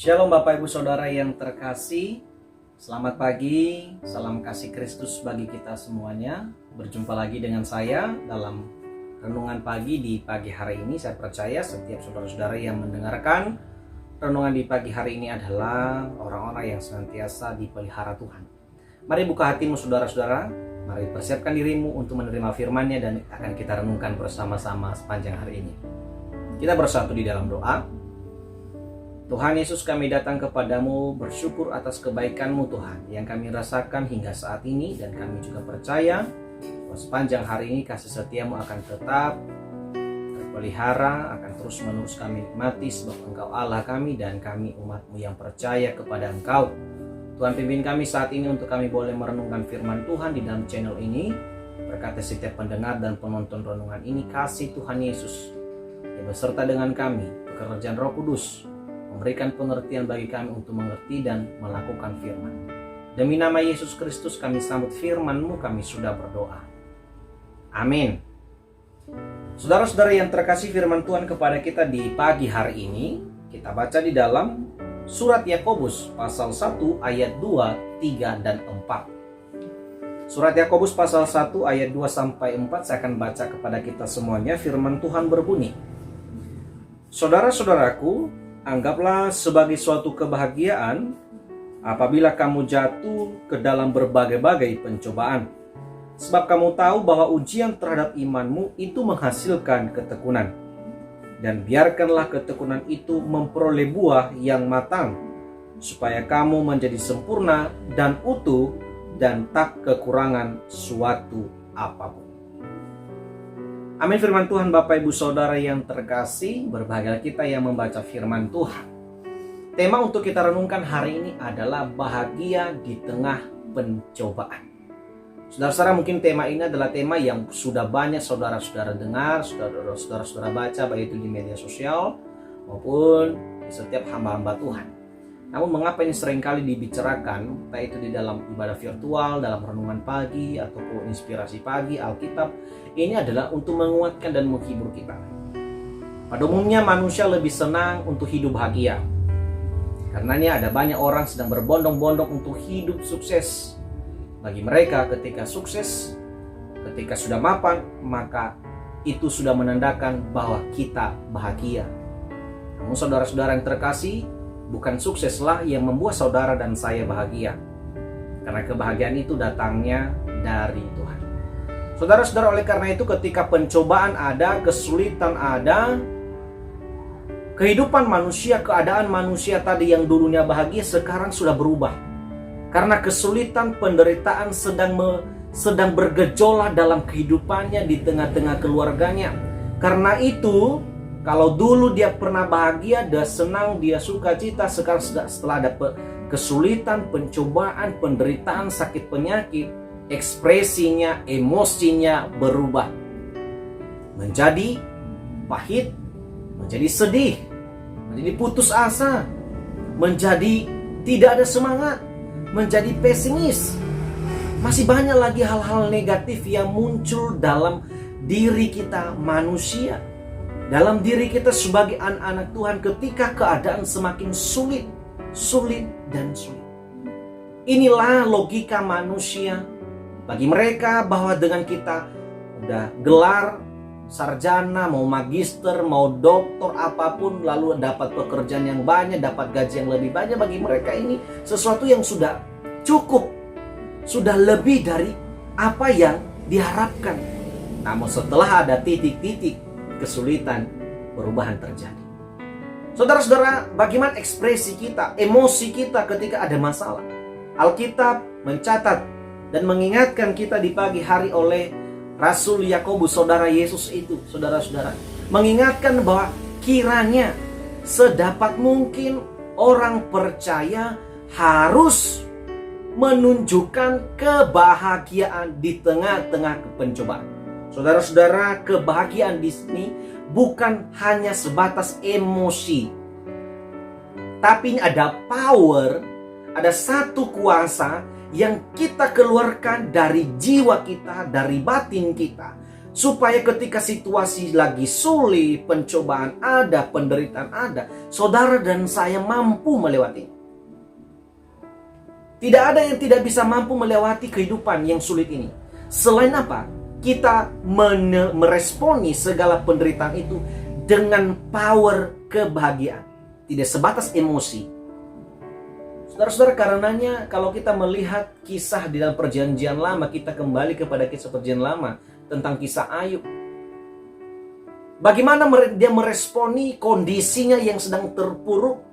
Shalom Bapak Ibu Saudara yang terkasih. Selamat pagi, salam kasih Kristus bagi kita semuanya. Berjumpa lagi dengan saya dalam renungan pagi di pagi hari ini. Saya percaya setiap saudara-saudara yang mendengarkan renungan di pagi hari ini adalah orang-orang yang senantiasa dipelihara Tuhan. Mari buka hatimu saudara-saudara. Mari persiapkan dirimu untuk menerima firman-Nya dan akan kita renungkan bersama-sama sepanjang hari ini. Kita bersatu di dalam doa. Tuhan Yesus, kami datang kepadamu bersyukur atas kebaikan-Mu Tuhan yang kami rasakan hingga saat ini, dan kami juga percaya bahwa sepanjang hari ini kasih setia-Mu akan tetap terpelihara, akan terus menerus kami nikmati sebab Engkau Allah kami dan kami umat-Mu yang percaya kepada Engkau. Tuhan, pimpin kami saat ini untuk kami boleh merenungkan firman Tuhan di dalam channel ini. Berkati setiap pendengar dan penonton renungan ini, kasih Tuhan Yesus yang beserta dengan kami, pekerjaan Roh Kudus, memberikan pengertian bagi kami untuk mengerti dan melakukan firman. Demi nama Yesus Kristus kami sambut firman-Mu, kami sudah berdoa. Amin. Saudara-saudara yang terkasih, firman Tuhan kepada kita di pagi hari ini, kita baca di dalam surat Yakobus pasal 1 ayat 2, 3, dan 4. Surat Yakobus pasal 1 ayat 2 sampai 4 saya akan baca kepada kita semuanya. Firman Tuhan berbunyi, "Saudara-saudaraku, anggaplah sebagai suatu kebahagiaan apabila kamu jatuh ke dalam berbagai-bagai pencobaan. Sebab kamu tahu bahwa ujian terhadap imanmu itu menghasilkan ketekunan. Dan biarkanlah ketekunan itu memperoleh buah yang matang, supaya kamu menjadi sempurna dan utuh dan tak kekurangan suatu apapun." Amin. Firman Tuhan. Bapak Ibu Saudara yang terkasih, berbahagia kita yang membaca firman Tuhan. Tema untuk kita renungkan hari ini adalah bahagia di tengah pencobaan. Saudara-saudara, mungkin tema ini adalah tema yang sudah banyak saudara-saudara dengar, saudara-saudara baca, baik itu di media sosial maupun di setiap hamba-hamba Tuhan. Namun mengapa ini seringkali dibicarakan, baik itu di dalam ibadah virtual, dalam renungan pagi, ataupun inspirasi pagi, Alkitab, ini adalah untuk menguatkan dan menghibur kita. Pada umumnya manusia lebih senang untuk hidup bahagia. Karenanya ada banyak orang sedang berbondong-bondong untuk hidup sukses. Bagi mereka ketika sukses, ketika sudah mapan, maka itu sudah menandakan bahwa kita bahagia. Namun saudara-saudara yang terkasih, bukan sukseslah yang membuat saudara dan saya bahagia. Karena kebahagiaan itu datangnya dari Tuhan. Saudara-saudara, oleh karena itu ketika pencobaan ada, kesulitan ada, kehidupan manusia, keadaan manusia tadi yang dulunya bahagia sekarang sudah berubah. Karena kesulitan, penderitaan sedang bergejolak dalam kehidupannya di tengah-tengah keluarganya. Karena itu, kalau dulu dia pernah bahagia, dia senang, dia sukacita, sekarang setelah ada kesulitan, pencobaan, penderitaan, sakit penyakit, ekspresinya, emosinya berubah. Menjadi pahit, menjadi sedih, menjadi putus asa, menjadi tidak ada semangat, menjadi pesimis. Masih banyak lagi hal-hal negatif yang muncul dalam diri kita manusia, dalam diri kita sebagai anak-anak Tuhan ketika keadaan semakin sulit dan sulit. Inilah logika manusia. Bagi mereka bahwa dengan kita udah gelar sarjana, mau magister, mau doktor, apapun, lalu dapat pekerjaan yang banyak, dapat gaji yang lebih banyak, bagi mereka ini sesuatu yang sudah cukup, sudah lebih dari apa yang diharapkan. Namun setelah ada titik-titik kesulitan, perubahan terjadi. Saudara-saudara, bagaimana ekspresi kita, emosi kita ketika ada masalah? Alkitab mencatat dan mengingatkan kita di pagi hari oleh Rasul Yakobus, saudara Yesus itu, saudara-saudara, mengingatkan bahwa kiranya sedapat mungkin orang percaya harus menunjukkan kebahagiaan di tengah-tengah pencobaan. Saudara-saudara, kebahagiaan di sini bukan hanya sebatas emosi, tapi ada power, ada satu kuasa yang kita keluarkan dari jiwa kita, dari batin kita, Supaya ketika situasi lagi sulit, pencobaan ada, penderitaan ada, saudara dan saya mampu melewati. Tidak ada yang tidak bisa mampu melewati kehidupan yang sulit ini. Selain apa? Kita meresponi segala penderitaan itu dengan power kebahagiaan. Tidak sebatas emosi. Saudara-saudara, karenanya kalau kita melihat kisah di dalam perjanjian lama, kita kembali kepada kisah perjanjian lama tentang kisah Ayub. Bagaimana dia meresponi kondisinya yang sedang terpuruk.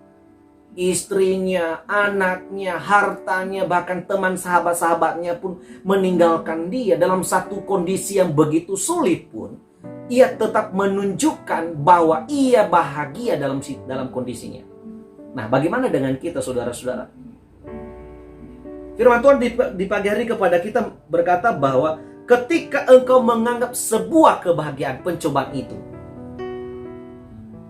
Istrinya, anaknya, hartanya, bahkan teman sahabat-sahabatnya pun meninggalkan dia. Dalam satu kondisi yang begitu sulit pun, ia tetap menunjukkan bahwa ia bahagia dalam kondisinya. Nah, bagaimana dengan kita, saudara-saudara? Firman Tuhan di pagi hari kepada kita berkata bahwa ketika engkau menganggap sebuah kebahagiaan pencobaan itu,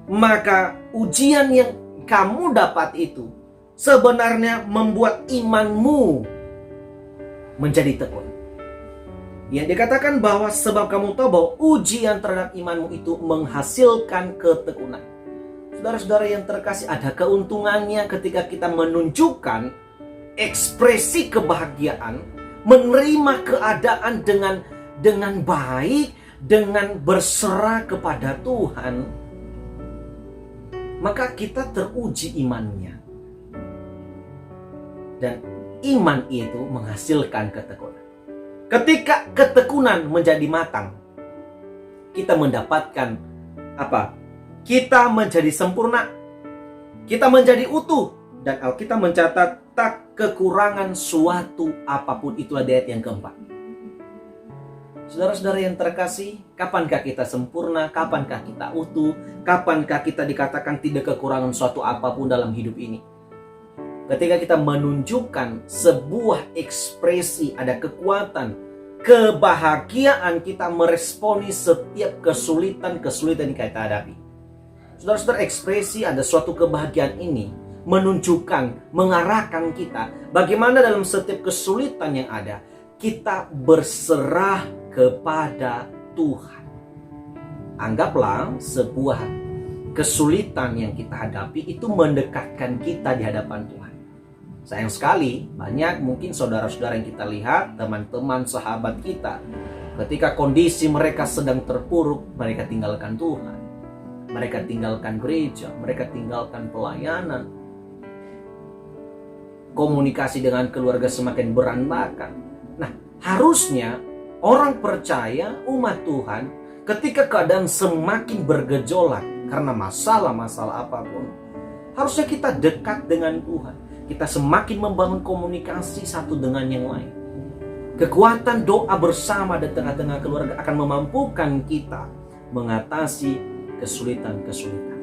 maka ujian yang kamu dapat itu sebenarnya membuat imanmu menjadi tekun. Yang dikatakan bahwa sebab kamu tahu bahwa ujian terhadap imanmu itu menghasilkan ketekunan. Saudara-saudara yang terkasih, ada keuntungannya ketika kita menunjukkan ekspresi kebahagiaan, menerima keadaan dengan baik, dengan berserah kepada Tuhan, maka kita teruji imannya. Dan iman itu menghasilkan ketekunan. Ketika ketekunan menjadi matang, kita mendapatkan apa? Kita menjadi sempurna. Kita menjadi utuh. Dan Alkitab mencatat tak kekurangan suatu apapun. Itulah ayat yang keempat. Saudara-saudara yang terkasih, kapankah kita sempurna? Kapankah kita utuh? Kapankah kita dikatakan tidak kekurangan suatu apapun dalam hidup ini? Ketika kita menunjukkan sebuah ekspresi, ada kekuatan, kebahagiaan, kita meresponi setiap kesulitan-kesulitan yang kita hadapi. Saudara-saudara, ekspresi ada suatu kebahagiaan ini menunjukkan, mengarahkan kita bagaimana dalam setiap kesulitan yang ada, kita berserah kepada Tuhan. Anggaplah sebuah kesulitan yang kita hadapi itu mendekatkan kita di hadapan Tuhan. Sayang sekali, banyak mungkin saudara-saudara yang kita lihat, teman-teman, sahabat kita, ketika kondisi mereka sedang terpuruk, mereka tinggalkan Tuhan. Mereka tinggalkan gereja, mereka tinggalkan pelayanan. Komunikasi dengan keluarga semakin berantakan. Nah, harusnya orang percaya, umat Tuhan, ketika keadaan semakin bergejolak karena masalah-masalah apapun, harusnya kita dekat dengan Tuhan. Kita semakin membangun komunikasi satu dengan yang lain. Kekuatan doa bersama di tengah-tengah keluarga akan memampukan kita mengatasi kesulitan-kesulitan.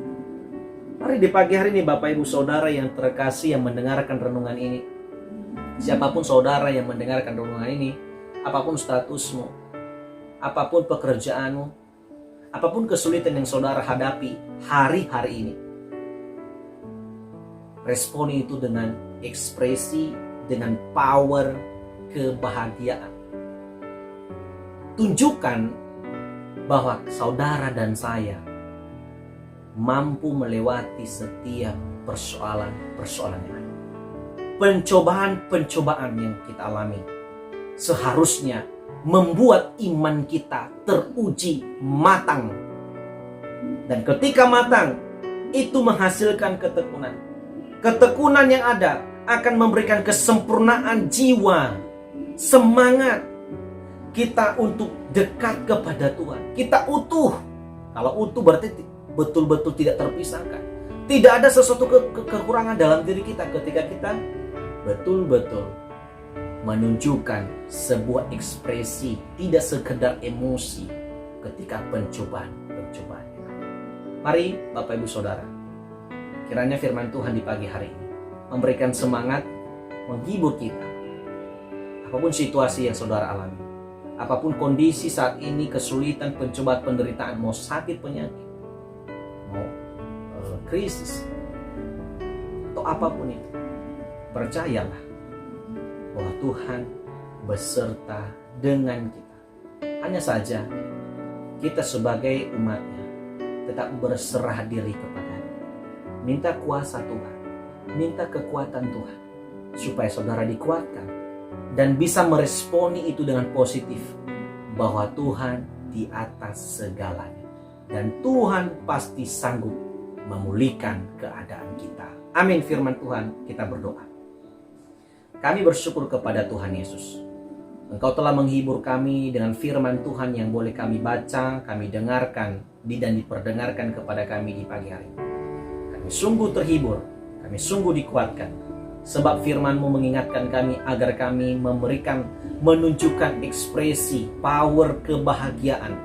Mari di pagi hari ini Bapak Ibu Saudara yang terkasih yang mendengarkan renungan ini, siapapun saudara yang mendengarkan renungan ini, apapun statusmu, apapun pekerjaanmu, apapun kesulitan yang saudara hadapi hari-hari ini, responi itu dengan ekspresi, dengan power kebahagiaan. Tunjukkan bahwa saudara dan saya mampu melewati setiap persoalan-persoalan yang ada. Pencobaan-pencobaan yang kita alami seharusnya membuat iman kita teruji matang. Dan ketika matang, itu menghasilkan ketekunan. Ketekunan yang ada akan memberikan kesempurnaan jiwa, semangat kita untuk dekat kepada Tuhan. Kita utuh. Kalau utuh berarti betul-betul tidak terpisahkan. Tidak ada sesuatu kekurangan dalam diri kita ketika kita betul-betul menunjukkan sebuah ekspresi, tidak sekedar emosi ketika pencobaan-pencobaan. Mari Bapak Ibu Saudara, kiranya firman Tuhan di pagi hari ini memberikan semangat, menghibur kita. Apapun situasi yang saudara alami, apapun kondisi saat ini, kesulitan, pencobaan, penderitaan, mau sakit, penyakit, mau krisis, atau apapun itu, percayalah bahwa Tuhan beserta dengan kita. Hanya saja kita sebagai umatnya tetap berserah diri kepada-Nya. Minta kuasa Tuhan, minta kekuatan Tuhan, supaya saudara dikuatkan dan bisa meresponi itu dengan positif, bahwa Tuhan di atas segalanya dan Tuhan pasti sanggup memulihkan keadaan kita. Amin. Firman Tuhan, kita berdoa. Kami bersyukur kepada Tuhan Yesus. Engkau telah menghibur kami dengan firman Tuhan yang boleh kami baca, kami dengarkan, dan diperdengarkan kepada kami di pagi hari. Kami sungguh terhibur, kami sungguh dikuatkan, sebab firman-Mu mengingatkan kami agar kami menunjukkan ekspresi, power kebahagiaan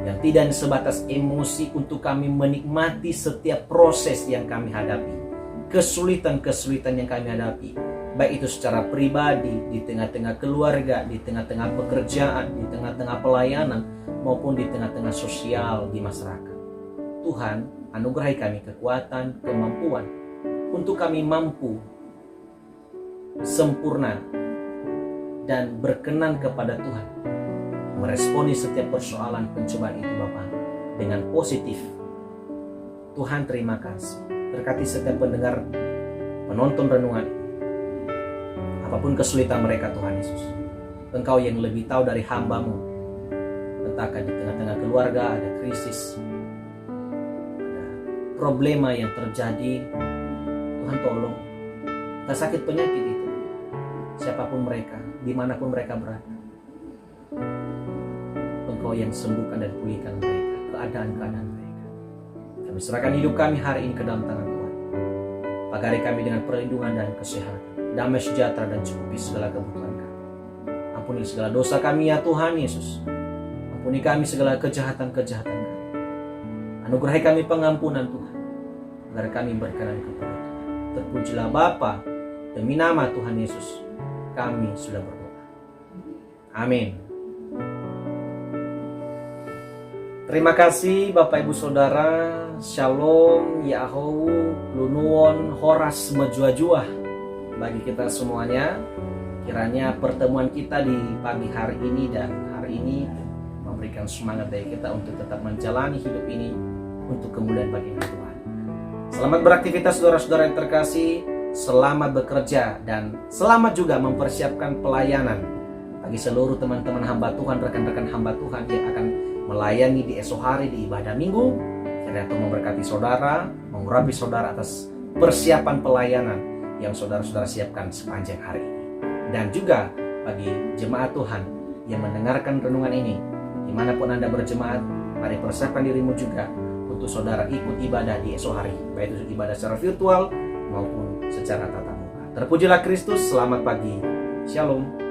yang tidak sebatas emosi untuk kami menikmati setiap proses yang kami hadapi, kesulitan-kesulitan yang kami hadapi, baik itu secara pribadi, di tengah-tengah keluarga, di tengah-tengah pekerjaan, di tengah-tengah pelayanan, maupun di tengah-tengah sosial di masyarakat. Tuhan, anugerahi kami kekuatan, kemampuan untuk kami mampu sempurna dan berkenan kepada Tuhan, meresponi setiap persoalan pencobaan itu Bapa dengan positif. Tuhan, terima kasih. Berkati setiap pendengar, penonton renungan, apapun kesulitan mereka Tuhan Yesus, Engkau yang lebih tahu dari hamba-Mu. Entahkah di tengah-tengah keluarga ada krisis, ada problema yang terjadi, Tuhan tolong. Tak sakit penyakit itu, siapapun mereka, dimanapun mereka berada, Engkau yang sembuhkan dan pulihkan mereka, keadaan-keadaan mereka. Kami serahkan hidup kami hari ini ke dalam tangan Tuhan. Pagari kami dengan perlindungan dan kesehatan, damai sejahtera dan cukupi segala kebutuhan kami. Ampuni segala dosa kami ya Tuhan Yesus. Ampuni kami segala kejahatan-kejahatan kami. Anugerahi kami pengampunan Tuhan, agar kami berkenan kepada Tuhan. Terpujilah Bapa, demi nama Tuhan Yesus kami sudah berdoa. Amin. Terima kasih Bapak Ibu Saudara. Shalom, Yahow, Lunuwon, Horas, Mejuajuah bagi kita semuanya. Kiranya pertemuan kita di pagi hari ini dan hari ini memberikan semangat bagi kita untuk tetap menjalani hidup ini untuk kemuliaan bagi Tuhan. Selamat beraktivitas saudara-saudara yang terkasih. Selamat bekerja dan selamat juga mempersiapkan pelayanan bagi seluruh teman-teman hamba Tuhan, rekan-rekan hamba Tuhan yang akan melayani di esok hari di ibadah minggu. Kiranya Tuhan memberkati saudara, mengurapi saudara atas persiapan pelayanan yang saudara-saudara siapkan sepanjang hari ini. Dan juga bagi jemaat Tuhan yang mendengarkan renungan ini, dimanapun Anda berjemaat, mari persiapkan dirimu juga untuk saudara ikut ibadah di esok hari, baik itu ibadah secara virtual maupun secara tatap muka. Terpujilah Kristus, selamat pagi, Shalom.